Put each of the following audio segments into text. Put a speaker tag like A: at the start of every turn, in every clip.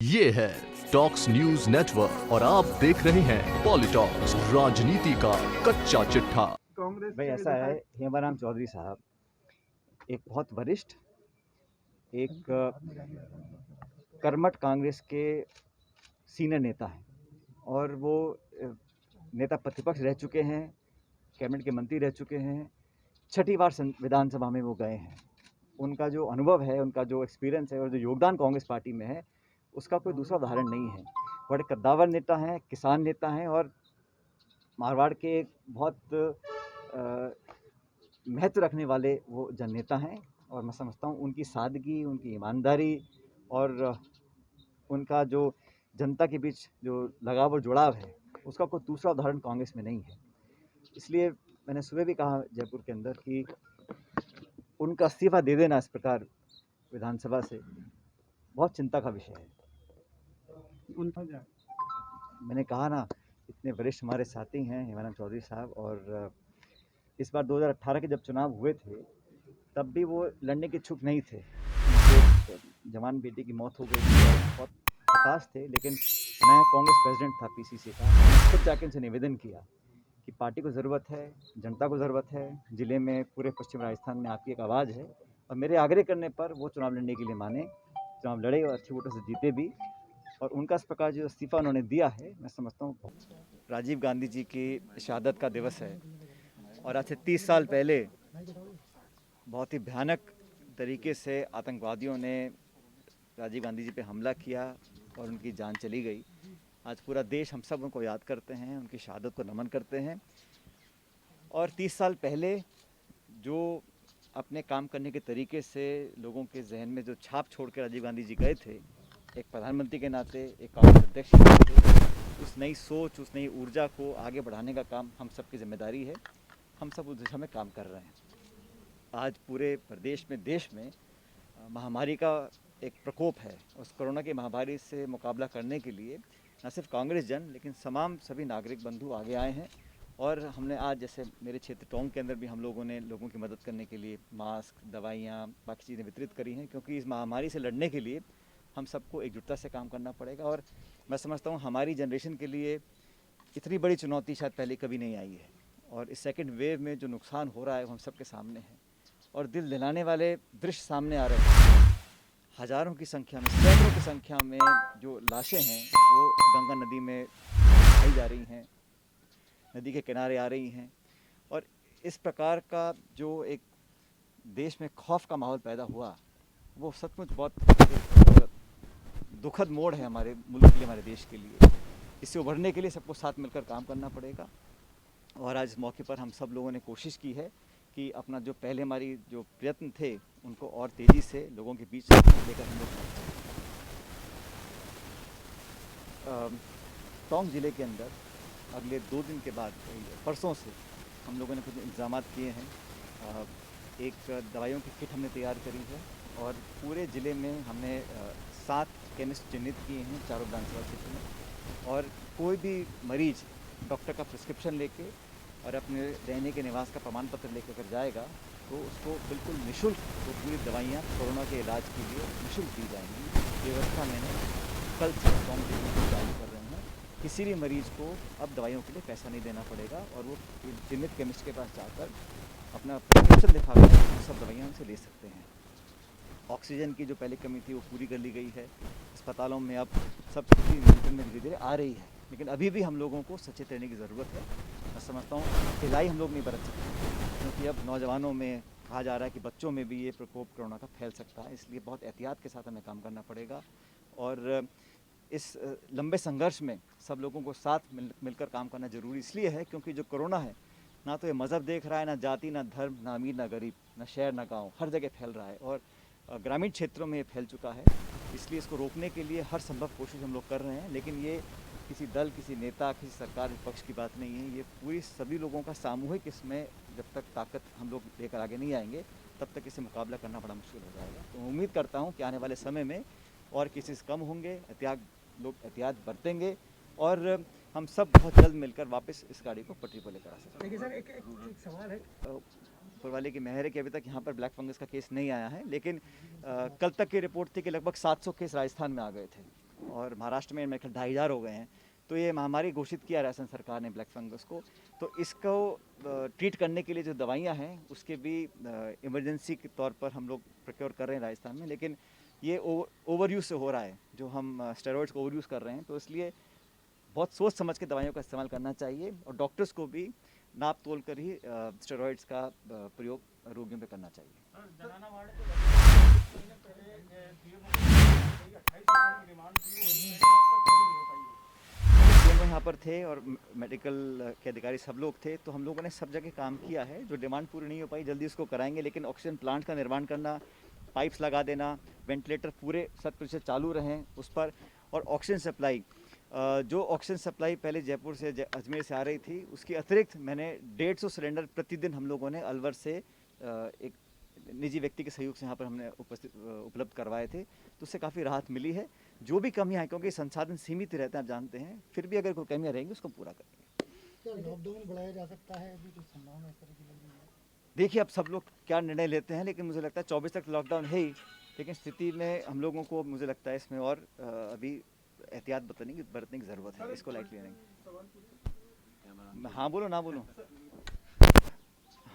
A: ये है talks news network और आप देख रहे हैं पॉलिटॉक्स, राजनीति का कच्चा चिट्ठा।
B: भाई ऐसा है, हेमाराम चौधरी साहब एक बहुत वरिष्ठ, एक कर्मठ कांग्रेस के सीनियर नेता हैं और वो नेता प्रतिपक्ष रह चुके हैं, कैबिनेट के मंत्री रह चुके हैं, 6ठी बार विधानसभा में वो गए हैं। उनका जो अनुभव है, उनका जो एक्सपीरियंस है और जो योगदान कांग्रेस पार्टी में है, उसका कोई दूसरा उदाहरण नहीं है। बड़े कद्दावर नेता हैं, किसान नेता हैं और मारवाड़ के एक बहुत महत्व रखने वाले वो जननेता हैं। और मैं समझता हूँ उनकी सादगी, उनकी ईमानदारी और उनका जो जनता के बीच जो लगाव और जुड़ाव है, उसका कोई दूसरा उदाहरण कांग्रेस में नहीं है। इसलिए मैंने सुबह भी कहा जयपुर के अंदर कि उनका इस्तीफा दे देना इस प्रकार विधानसभा से बहुत चिंता का विषय है। मैंने कहा ना, इतने वरिष्ठ हमारे साथी हैं हेमाराम चौधरी साहब, और इस बार 2018 के जब चुनाव हुए थे तब भी वो लड़ने के इच्छुक नहीं थे। उनके जवान बेटे की मौत हो गई थी और बहुत हताश थे, लेकिन मैं कांग्रेस प्रेसिडेंट था पीसीसी का, खुद जाके उनसे निवेदन किया कि पार्टी को ज़रूरत है, जनता को ज़रूरत है, ज़िले में पूरे पश्चिम राजस्थान में आपकी एक आवाज़ है। और मेरे आग्रह करने पर वो चुनाव लड़ने के लिए माने, चुनाव लड़े और अच्छे वोटों से जीते भी। और उनका इस प्रकार जो इस्तीफ़ा उन्होंने दिया है, मैं समझता हूँ राजीव गांधी जी की शहादत का दिवस है और आज से 30 साल पहले बहुत ही भयानक तरीके से आतंकवादियों ने राजीव गांधी जी पे हमला किया और उनकी जान चली गई। आज पूरा देश, हम सब उनको याद करते हैं, उनकी शहादत को नमन करते हैं। और 30 साल पहले जो अपने काम करने के तरीके से लोगों के जहन में जो छाप छोड़ के राजीव गांधी जी गए थे, एक प्रधानमंत्री के नाते, एक कांग्रेस अध्यक्ष के नाते, उस नई सोच, उस नई ऊर्जा को आगे बढ़ाने का काम हम सब की जिम्मेदारी है। हम सब उस दिशा में काम कर रहे हैं। आज पूरे प्रदेश में, देश में महामारी का एक प्रकोप है। उस कोरोना की महामारी से मुकाबला करने के लिए न सिर्फ कांग्रेस जन, लेकिन तमाम सभी नागरिक बंधु आगे आए हैं। और हमने आज, जैसे मेरे क्षेत्र टोंक के अंदर भी हम लोगों ने लोगों की मदद करने के लिए मास्क, दवाइयाँ, बाकी चीज़ें वितरित करी हैं, क्योंकि इस महामारी से लड़ने के लिए हम सबको एकजुटता से काम करना पड़ेगा। और मैं समझता हूँ हमारी जनरेशन के लिए इतनी बड़ी चुनौती शायद पहले कभी नहीं आई है। और इस सेकेंड वेव में जो नुकसान हो रहा है वो हम सबके सामने है और दिल दिलाने वाले दृश्य सामने आ रहे हैं। हज़ारों की संख्या में, सैकड़ों की संख्या में जो लाशें हैं वो गंगा नदी में बही जा रही हैं, नदी के किनारे आ रही हैं। और इस प्रकार का जो एक देश में खौफ का माहौल पैदा हुआ, वो सचमुच बहुत दुखद मोड़ है हमारे मुल्क के लिए, हमारे देश के लिए। इससे उभरने के लिए सबको साथ मिलकर काम करना पड़ेगा। और आज इस मौके पर हम सब लोगों ने कोशिश की है कि अपना जो पहले हमारी जो प्रयत्न थे उनको और तेज़ी से लोगों के बीच लेकर हम लोग टोंक ज़िले के अंदर अगले 2 दिन के बाद, परसों से हम लोगों ने कुछ इंतजाम किए हैं। एक दवाइयों की किट हमने तैयार करी है और पूरे ज़िले में हमने 7 केमिस्ट चिन्हित किए हैं चारों विधानसभा क्षेत्र में। और कोई भी मरीज़ डॉक्टर का प्रिस्क्रिप्शन लेके और अपने रहने के निवास का प्रमाण पत्र लेकर कर जाएगा तो उसको बिल्कुल निःशुल्क वो पूरी दवाइयाँ कोरोना के इलाज के लिए निःशुल्क दी जाएंगी। ये व्यवस्था मैंने कल से टोंक जिले में चालू कर रहे हैं। किसी भी मरीज़ को अब दवाइयों के लिए पैसा नहीं देना पड़ेगा और वो चिन्हित केमिस्ट के पास जाकर अपना प्रिस्क्रिप्शन दिखाकर सब दवाइयाँ उनसे ले सकते हैं। ऑक्सीजन की जो पहले कमी थी वो पूरी कर ली गई है। अस्पतालों में अब सब स्थिति नियंत्रण में धीरे धीरे आ रही है, लेकिन अभी भी हम लोगों को सचेत रहने की ज़रूरत है। मैं समझता हूँ ढिलाई हम लोग नहीं बरत सकते, क्योंकि अब नौजवानों में कहा जा रहा है कि बच्चों में भी ये प्रकोप कोरोना का फैल सकता है। इसलिए बहुत एहतियात के साथ हमें काम करना पड़ेगा। और इस लंबे संघर्ष में सब लोगों को साथ मिलकर काम करना ज़रूरी इसलिए है क्योंकि जो कोरोना है, ना तो ये मज़हब देख रहा है, ना जाति, ना धर्म, ना अमीर, ना गरीब, ना शहर, ना गाँव, हर जगह फैल रहा है और ग्रामीण क्षेत्रों में ये फैल चुका है। इसलिए इसको रोकने के लिए हर संभव कोशिश हम लोग कर रहे हैं। लेकिन ये किसी दल, किसी नेता, किसी सरकार, विपक्ष की बात नहीं है। ये पूरी सभी लोगों का सामूहिक, इसमें जब तक ताकत हम लोग लेकर आगे नहीं आएंगे तब तक इसे मुकाबला करना बड़ा मुश्किल हो जाएगा। तो उम्मीद करता हूँ कि आने वाले समय में और केसेस कम होंगे, लोग एहतियात बरतेंगे और हम सब बहुत जल्द मिलकर वापस इस गाड़ी को पटरी पर लेकर आ सकते हैं।
C: देखिए सर, एक सवाल है।
B: ऊपर वाले की मेहर है कि अभी तक यहाँ पर ब्लैक फंगस का केस नहीं आया है, लेकिन कल तक की रिपोर्ट थी कि लगभग 700 केस राजस्थान में आ गए थे और महाराष्ट्र में मेरे ख्याल 2500 हो गए हैं। तो ये महामारी घोषित किया राजस्थान सरकार ने ब्लैक फंगस को। तो इसको ट्रीट करने के लिए जो दवाइयाँ हैं उसके भी इमरजेंसी के तौर पर हम लोग प्रोक्योर कर रहे हैं राजस्थान में, लेकिन ये ओवर यूज़ से हो रहा है, जो हम स्टेरॉइड्स को ओवर यूज़ कर रहे हैं। तो इसलिए बहुत सोच समझ के दवाइयों का इस्तेमाल करना चाहिए और डॉक्टर्स को भी नाप तोल कर ही स्टेरॉइड्स का प्रयोग रोगियों पे करना चाहिए। सीएम यहाँ पर थे और मेडिकल के अधिकारी सब लोग थे, तो हम लोगों ने सब जगह काम किया है। जो डिमांड पूरी नहीं हो पाई जल्दी उसको कराएंगे, लेकिन ऑक्सीजन प्लांट का निर्माण करना, पाइप्स लगा देना, वेंटिलेटर पूरे 100% चालू रहें उस पर, और ऑक्सीजन सप्लाई, जो ऑक्सीजन सप्लाई पहले जयपुर से अजमेर से आ रही थी, उसके अतिरिक्त मैंने 150 सिलेंडर प्रतिदिन हम लोगों ने अलवर से एक निजी व्यक्ति के सहयोग से यहाँ पर हमने उपलब्ध करवाए थे। तो उससे काफ़ी राहत मिली है। जो भी कमियाँ हैं, क्योंकि संसाधन सीमित रहते हैं आप जानते हैं, फिर भी अगर कोई कमियाँ रहेंगी उसको पूरा करेंगे।
C: क्या लॉकडाउन बढ़ाया जा सकता है? अभी कुछ संभावना इस तरह की लग रही है?
B: देखिए अब सब लोग क्या निर्णय लेते हैं, लेकिन मुझे लगता है 24 तक लॉकडाउन है ही, लेकिन स्थिति में हम लोगों को मुझे लगता है इसमें और अभी एहतियात बरतने की ज़रूरत है। इसको लाइटली नहीं। हाँ बोलो ना बोलो।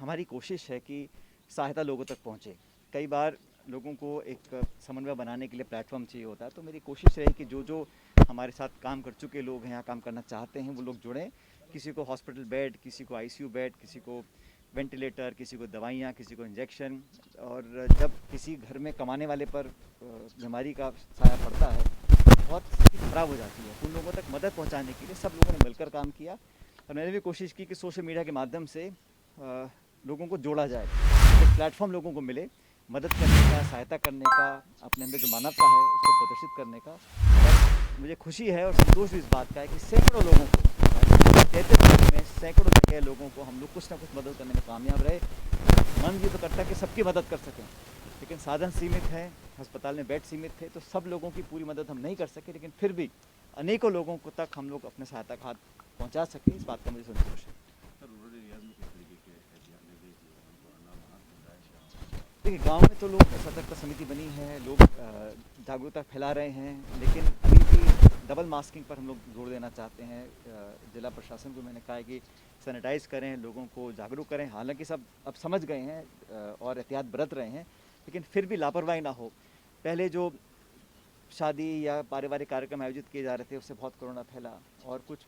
B: हमारी कोशिश है कि सहायता लोगों तक पहुँचे। कई बार लोगों को एक समन्वय बनाने के लिए प्लेटफॉर्म चाहिए होता है, तो मेरी कोशिश रही कि जो हमारे साथ काम कर चुके लोग हैं, यहाँ काम करना चाहते हैं, वो लोग जुड़ें। किसी को हॉस्पिटल बेड, किसी को आईसीयू बेड, किसी को वेंटिलेटर, किसी को दवाइयाँ, किसी को इंजेक्शन। और जब किसी घर में कमाने वाले पर बीमारी का साया पड़ता है, बहुत स्थिति खराब हो जाती है, उन लोगों तक मदद पहुँचाने के लिए सब लोगों ने मिलकर काम किया। और मैंने भी कोशिश की कि सोशल मीडिया के माध्यम से लोगों को जोड़ा जाए, एक प्लेटफॉर्म लोगों को मिले मदद करने का, सहायता करने का, अपने अंदर जो मानवता है उसको प्रदर्शित करने का। और मुझे खुशी है और संतोष भी इस बात का है कि सैकड़ों लोगों को, कहते में सैकड़ों जगह लोगों को हम लोग कुछ ना कुछ मदद करने में कामयाब रहे। मन ये तो करता है कि सबकी मदद कर सकें, लेकिन साधन सीमित हैं, अस्पताल में बेड सीमित थे, तो सब लोगों की पूरी मदद हम नहीं कर सके, लेकिन फिर भी अनेकों लोगों को तक हम लोग अपने सहायता का हाथ पहुँचा सकें, इस बात का मुझे संतोष है। देखिए गांव में तो लोग सतर्कता समिति बनी है, लोग जागरूकता फैला रहे हैं, लेकिन अभी भी डबल मास्किंग पर हम लोग जोर देना चाहते हैं। जिला प्रशासन को मैंने कहा है कि सैनिटाइज करें, लोगों को जागरूक करें। हालांकि सब अब समझ गए हैं और एहतियात बरत रहे हैं, लेकिन फिर भी लापरवाही ना हो। पहले जो शादी या पारिवारिक कार्यक्रम आयोजित किए जा रहे थे, उससे बहुत कोरोना फैला। और कुछ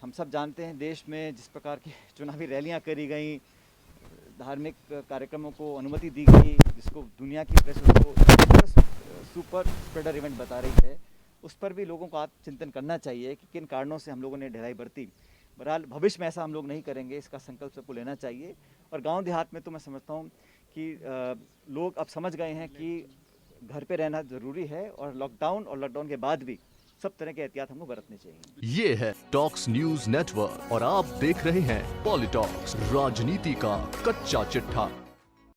B: हम सब जानते हैं, देश में जिस प्रकार की चुनावी रैलियाँ करी गई, धार्मिक कार्यक्रमों को अनुमति दी गई, जिसको दुनिया की प्रेस उसको सुपर स्प्रेडर इवेंट बता रही है, उस पर भी लोगों को आत्मचिंतन करना चाहिए कि किन कारणों से हम लोगों ने ढिलाई बरती। बहरहाल भविष्य में ऐसा हम लोग नहीं करेंगे, इसका संकल्प सबको लेना चाहिए। और गांव देहात में तो मैं समझता हूं कि लोग अब समझ गए हैं कि घर पे रहना ज़रूरी है, और लॉकडाउन के बाद भी सब तरह के एहतियात हमको बरतने चाहिए।
A: ये है टॉक्स न्यूज नेटवर्क और आप देख रहे हैं पॉलिटॉक्स, राजनीति का कच्चा चिट्ठा।